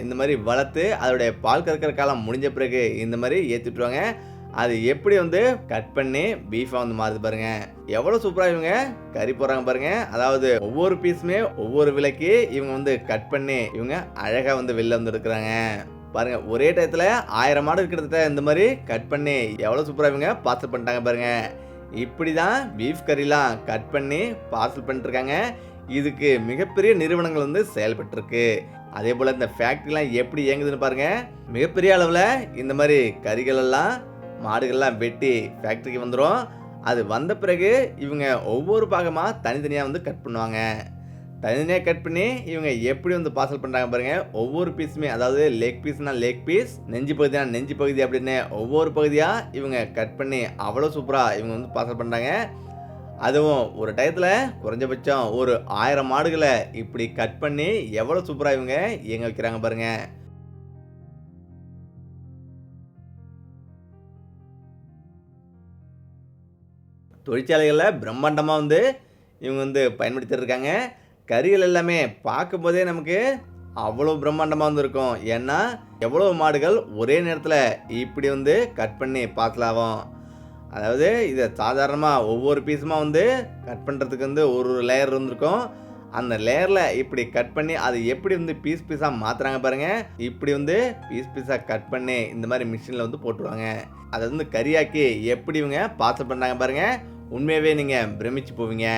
இந்த மாதிரி வளர்த்து அதோடைய பால் கறக்கிற காலம் முடிஞ்ச பிறகு இந்த மாதிரி ஏற்றி விட்டுருவாங்க. அது எப்படி வந்து கட் பண்ணி பீஃபாக வந்து மாறுது பாருங்க. எவ்வளோ சூப்பராக இவங்க கறி போடுறாங்க பாருங்க. அதாவது ஒவ்வொரு பீஸுமே ஒவ்வொரு விலைக்கு இவங்க வந்து கட் பண்ணி இவங்க அழகாக வந்து வெளில வந்து எடுக்கிறாங்க பாருங்க. ஒரே டயத்தில் 1000 மாடு கிட்டத்தட்ட இந்த மாதிரி கட் பண்ணி எவ்வளோ சூப்பராக இவங்க பார்சல் பண்ணிட்டாங்க பாருங்க. இப்படி தான் பீஃப் கறிலாம் கட் பண்ணி பார்சல் பண்ணிட்டுருக்காங்க. இதுக்கு மிகப்பெரிய நிறுவனங்கள் வந்து செயல்பட்டுருக்கு. அதே போல் இந்த ஃபேக்ட்ரிலாம் எப்படி இயங்குதுன்னு பாருங்கள். மிகப்பெரிய அளவில் இந்த மாதிரி கறிகள் எல்லாம் மாடுகள்லாம் வெட்டி ஃபேக்ட்ரிக்கு வந்துடும். அது வந்த பிறகு இவங்க ஒவ்வொரு பாகமாக தனித்தனியாக வந்து கட் பண்ணுவாங்க. தனித்தனியாக கட் பண்ணி இவங்க எப்படி வந்து பார்சல் பண்ணுறாங்க பாருங்கள். ஒவ்வொரு பீஸுமே, அதாவது லெக் பீஸ்னால் லெக் பீஸ், நெஞ்சு பகுதினா நெஞ்சு பகுதி அப்படின்னு ஒவ்வொரு பகுதியாக இவங்க கட் பண்ணி அவ்வளோ சூப்பராக இவங்க வந்து பார்சல் பண்ணுறாங்க. அதுவும் ஒரு டயத்தில் குறைஞ்சபட்சம் ஒரு 1000 மாடுகளை இப்படி கட் பண்ணி எவ்வளோ சூப்பராக இவங்க இயங்க வைக்கிறாங்க பாருங்க. தொழிற்சாலைகளில் பிரம்மாண்டமாக வந்து இவங்க வந்து பயன்படுத்திட்டு இருக்காங்க. கறிகள் எல்லாமே பார்க்கும்போதே நமக்கு அவ்வளோ பிரம்மாண்டமாக வந்து இருக்கும். ஏன்னா எவ்வளோ மாடுகள் ஒரே நேரத்தில் இப்படி வந்து கட் பண்ணி பார்க்கலாவும். அதாவது இதை சாதாரணமாக ஒவ்வொரு பீஸுமாக வந்து கட் பண்ணுறதுக்கு வந்து ஒரு லேயர் இருந்திருக்கும். அந்த லேயரில் இப்படி கட் பண்ணி அது எப்படி வந்து பீஸ் பீஸாக மாற்றுறாங்க பாருங்கள். இப்படி வந்து பீஸ் பீஸாக கட் பண்ணி இந்த மாதிரி மிஷினில் வந்து போட்டுருவாங்க. அதை வந்து கறியாக்கி எப்படி இவங்க பார்சல் பண்ணுறாங்க பாருங்கள். உண்மையாகவே நீங்கள் பிரமிச்சு போவீங்க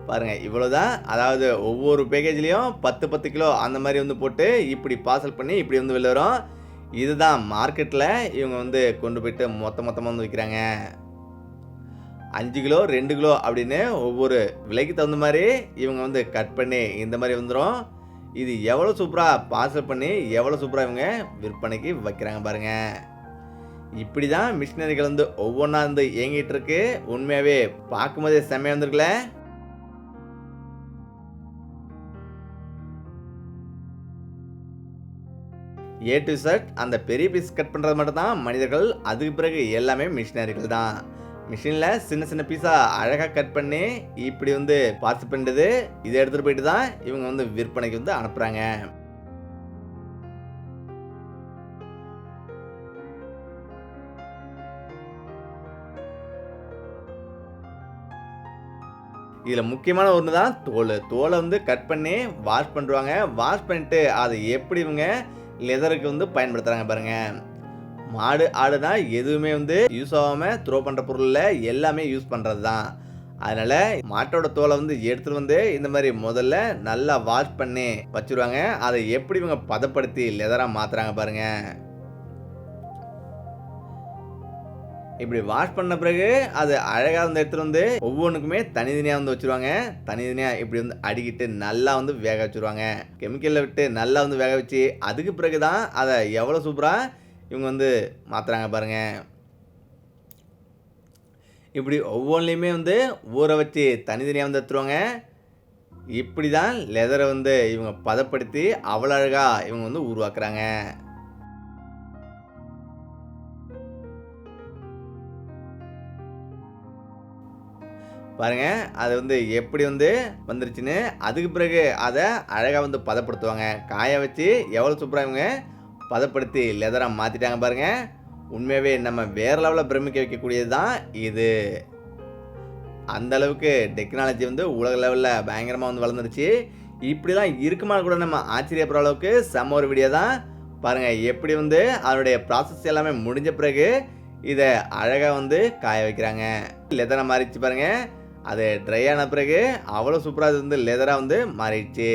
பாருங்கள். இவ்வளோதான். அதாவது ஒவ்வொரு பேக்கேஜ்லேயும் 10 கிலோ அந்த மாதிரி வந்து போட்டு இப்படி பார்சல் பண்ணி இப்படி வந்து வெளில வரும். இதுதான் மார்க்கெட்டில் இவங்க வந்து கொண்டு போயிட்டு மொத்தமாக வந்து விற்கிறாங்க. 5 கிலோ 2 கிலோ அப்படின்னு ஒவ்வொரு விலைக்கு தகுந்த மாதிரி இவங்க வந்து கட் பண்ணி இந்த மாதிரி வந்துடும். இது எவ்வளோ சூப்பராக பார்சல் பண்ணி எவ்வளோ சூப்பராக இவங்க விற்பனைக்கு வைக்கிறாங்க பாருங்கள். இப்படி தான் மிஷினரிகள் வந்து ஒவ்வொன்றா வந்து இயங்கிட்டு இருக்கு. உண்மையாகவே பார்க்கும்போதே செம்மையாக வந்துருக்குல்ல. ஏ டு செட் அந்த பெரிய பீஸ் கட் பண்ணுறது மட்டும் தான் மனிதர்கள். அதுக்கு பிறகு எல்லாமே மிஷினரிகள் தான். மிஷினில் சின்ன சின்ன பீஸாக அழகாக கட் பண்ணி இப்படி வந்து பார்சல் பண்ணுறது. இதை எடுத்துகிட்டு போயிட்டு தான் இவங்க வந்து விற்பனைக்கு வந்து அனுப்புகிறாங்க. இதில் முக்கியமான ஒன்று தான் தோலை வந்து கட் பண்ணி வாஷ் பண்ணுவாங்க. வாஷ் பண்ணிட்டு அதை எப்படி இவங்க லெதருக்கு வந்து பயன்படுத்துகிறாங்க பாருங்கள். மாடு ஆடுனா எதுவுமே வந்து யூஸ் ஆகாமல் த்ரோ பண்ணுற பொருளில் எல்லாமே யூஸ் பண்ணுறது தான். அதனால் மாட்டோட தோலை வந்து எடுத்துகிட்டு வந்து இந்த மாதிரி முதல்ல நல்லா வாஷ் பண்ணி வச்சுருவாங்க. அதை எப்படி இவங்க பதப்படுத்தி லெதராக மாற்றுறாங்க பாருங்கள். இப்படி வாஷ் பண்ண பிறகு அது அழகாக வந்து எடுத்துகிட்டு வந்து ஒவ்வொன்றுக்குமே தனித்தனியாக வந்து வச்சுருவாங்க. தனித்தனியாக இப்படி வந்து அடிக்கிட்டு நல்லா வந்து வேக வச்சுருவாங்க. கெமிக்கலில் விட்டு நல்லா வந்து வேக வச்சு அதுக்கு பிறகு தான் அதை எவ்வளோ சூப்பராக இவங்க வந்து மாற்றுறாங்க பாருங்கள். இப்படி ஒவ்வொன்றிலையுமே வந்து ஊற வச்சு தனித்தனியாக வந்து எடுத்துருவாங்க. இப்படி தான் லெதரை வந்து இவங்க பதப்படுத்தி அவ்வளோ அழகாக இவங்க வந்து உருவாக்குறாங்க. பாருங்க, அது வந்து எப்படி வந்து வந்துருச்சுன்னு. அதுக்கு பிறகு அதை அழகாக வந்து பதப்படுத்துவாங்க. காய வச்சு எவ்வளோ சூப்பராக இவங்க பதப்படுத்தி லெதராக மாற்றிட்டாங்க பாருங்க. உண்மையாகவே நம்ம வேறு லெவலில் பிரமிக்க வைக்கக்கூடியது தான் இது. அந்த அளவுக்கு டெக்னாலஜி வந்து உலக லெவலில் பயங்கரமாக வந்து வளர்ந்துருச்சு. இப்படிலாம் இருக்குமா கூட நம்ம ஆச்சரியப்படுற அளவுக்கு செம்ம ஒரு வீடியோ தான். பாருங்கள் எப்படி வந்து அதனுடைய ப்ராசஸ் எல்லாமே முடிஞ்ச பிறகு இதை அழகாக வந்து காய வைக்கிறாங்க. லெதராக மாறிடுச்சு பாருங்கள். அது ட்ரை ஆன பிறகு அவ்வளோ சூப்பராக அது வந்து லெதராக வந்து மாறிடுச்சு.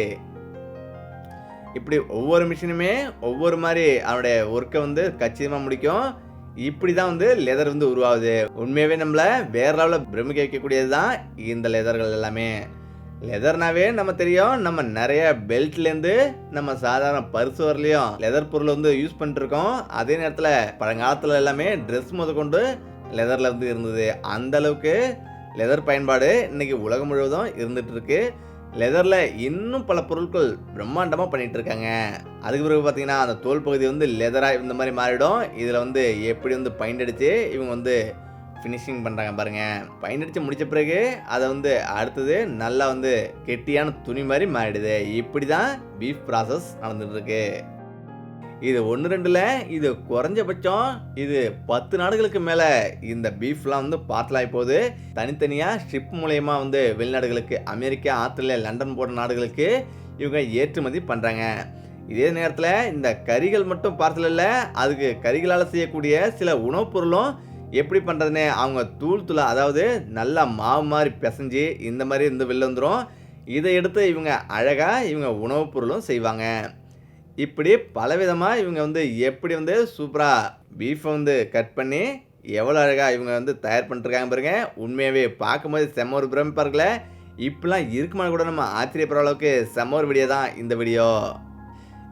இப்படி ஒவ்வொரு மிஷினுமே ஒவ்வொரு மாதிரி அதனுடைய ஒர்க்கை வந்து கச்சிதமாக முடிக்கும். இப்படி தான் வந்து லெதர் வந்து உருவாகுது. உண்மையாகவே நம்மளை வேறு லெவலில் பிரமிக்க வைக்கக்கூடியது தான் இந்த லெதர்கள் எல்லாமே. லெதர்னாவே நம்ம தெரியும், நம்ம நிறைய பெல்ட்லேருந்து நம்ம சாதாரண பர்ஸ் வரலையும் லெதர் பொருள் வந்து யூஸ் பண்ணிட்டுருக்கோம். அதே நேரத்தில் பழங்காலத்தில் எல்லாமே ட்ரெஸ் முதற்கொண்டு லெதரில் வந்து இருந்தது. அந்த அளவுக்கு லெதர் பயன்பாடு இன்றைக்கி உலகம் முழுவதும் இருந்துகிட்டு இருக்கு. லெதரில் இன்னும் பல பொருட்கள் பிரம்மாண்டமாக பண்ணிகிட்டு இருக்காங்க. அதுக்கு பிறகு பார்த்திங்கன்னா அந்த தோல் பகுதி வந்து லெதராக இந்த மாதிரி மாறிடும். இதில் வந்து எப்படி வந்து பெயிண்ட் அடித்து இவங்க வந்து ஃபினிஷிங் பண்ணுறாங்க பாருங்க. பெயிண்ட் அடித்து முடித்த பிறகு அதை வந்து அடுத்தது நல்லா வந்து கெட்டியான துணி மாதிரி மாறிடுது. இப்படி தான் பீஃப் ப்ராசஸ் நடந்துட்டுருக்கு. இது 1, 2ல் இது குறைஞ்சபட்சம் இது 10 நாடுகளுக்கு மேலே இந்த பீஃப்லாம் வந்து பார்சலாகி போகுது. தனித்தனியாக ஷிப் மூலயமா வந்து வெளிநாடுகளுக்கு, அமெரிக்கா, ஆஸ்திரேலியா, லண்டன் போன்ற நாடுகளுக்கு இவங்க ஏற்றுமதி பண்ணுறாங்க. இதே நேரத்தில் இந்த கறிகள் மட்டும் பார்சல் இல்லை, அதுக்கு கறிகளால் செய்யக்கூடிய சில உணவுப் பொருளும் எப்படி பண்ணுறதுன்னு அவங்க தூளாக, அதாவது நல்லா மாவு மாதிரி பிசைஞ்சு இந்த மாதிரி இந்த வெளில வந்துடும். இதை எடுத்து இவங்க அழகாக இவங்க உணவுப் பொருளும் செய்வாங்க. இப்படி பலவிதமாக இவங்க வந்து எப்படி வந்து சூப்பராக பீஃபை வந்து கட் பண்ணி எவ்வளோ அழகாக இவங்க வந்து தயார் பண்ணிட்டுருக்காங்க பாருங்க. உண்மையாகவே பார்க்கும்போது செம்ம ஒரு பிரமிப்பாக இருக்குல்ல. இப்படிலாம் இருக்குமான்னு கூட நம்ம ஆச்சரியப்படுற அளவுக்கு செம்ம ஒரு வீடியோ தான் இந்த வீடியோ.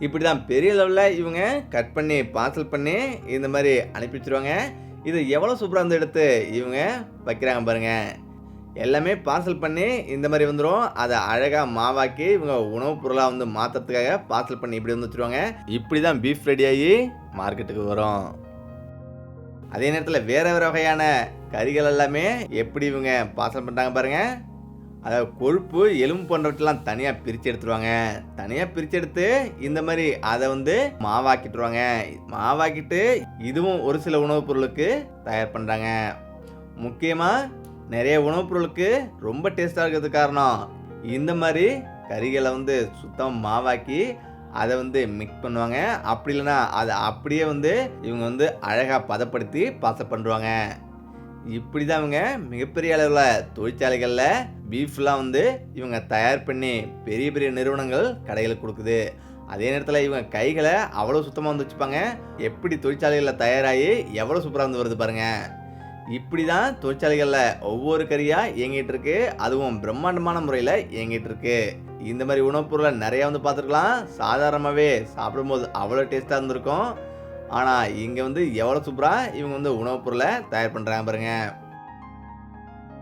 இப்படி தான் பெரிய லெவலில் இவங்க கட் பண்ணி பார்சல் பண்ணி இந்த மாதிரி அனுப்பி வச்சுருவாங்க. இது எவ்வளோ சூப்பராக வந்து எடுத்து இவங்க வைக்கிறாங்க பாருங்கள். எல்லாமே பார்சல் பண்ணி இந்த மாதிரி வந்துடும். அதை அழகாக மாவாக்கி இவங்க உணவுப் பொருளாக வந்து மாற்றுறதுக்காக பார்சல் பண்ணி இப்படி வந்து வச்சுருவாங்க. இப்படி தான் பீஃப் ரெடியாகி மார்க்கெட்டுக்கு வரும். அதே நேரத்தில் வேறு வேறு வகையான கறிகள் எல்லாமே எப்படி இவங்க பார்சல் பண்ணுறாங்க பாருங்கள். அதாவது கொழுப்பு, எலும்பு போன்றவற்றெல்லாம் தனியாக பிரித்து எடுத்துருவாங்க. தனியாக பிரித்து எடுத்து இந்த மாதிரி அதை வந்து மாவாக்கிட்டுருவாங்க. மாவாக்கிட்டு இதுவும் ஒரு சில உணவுப் பொருளுக்கு தயார் பண்ணுறாங்க. முக்கியமாக நிறைய உணவுப் பொருளுக்கு ரொம்ப டேஸ்ட்டாக இருக்கிறதுக்கு காரணம் இந்த மாதிரி கறிகளை வந்து சுத்தமாக மாவாக்கி அதை வந்து மிக்ஸ் பண்ணுவாங்க. அப்படி இல்லைன்னா அதை அப்படியே வந்து இவங்க வந்து அழகாக பதப்படுத்தி பார்சல் பண்ணுவாங்க. இப்படி தான் இவங்க மிகப்பெரிய அளவில் தொழிற்சாலைகளில் பீஃப்லாம் வந்து இவங்க தயார் பண்ணி பெரிய பெரிய நிறுவனங்கள் கடைகளுக்கு கொடுக்குது. அதே நேரத்தில் இவங்க கைகளை அவ்வளோ சுத்தமாக வந்து வச்சுப்பாங்க. எப்படி தொழிற்சாலைகளில் தயாராகி எவ்வளோ சூப்பராக வந்து வருது பாருங்கள். இப்படி தான் தொழிற்சாலைகளில் ஒவ்வொரு கறியாக இயங்கிட்டு இருக்கு. அதுவும் பிரம்மாண்டமான முறையில் இயங்கிட்டு இருக்கு. இந்த மாதிரி உணவுப் பொருளை நிறையா வந்து பார்த்துருக்கலாம். சாதாரணமாகவே சாப்பிடும்போது அவ்வளோ டேஸ்ட்டாக இருந்திருக்கும். ஆனால் இங்கே வந்து எவ்வளோ சூப்பராக இவங்க வந்து உணவுப் பொருளை தயார் பண்ணுறாங்க பாருங்கள்.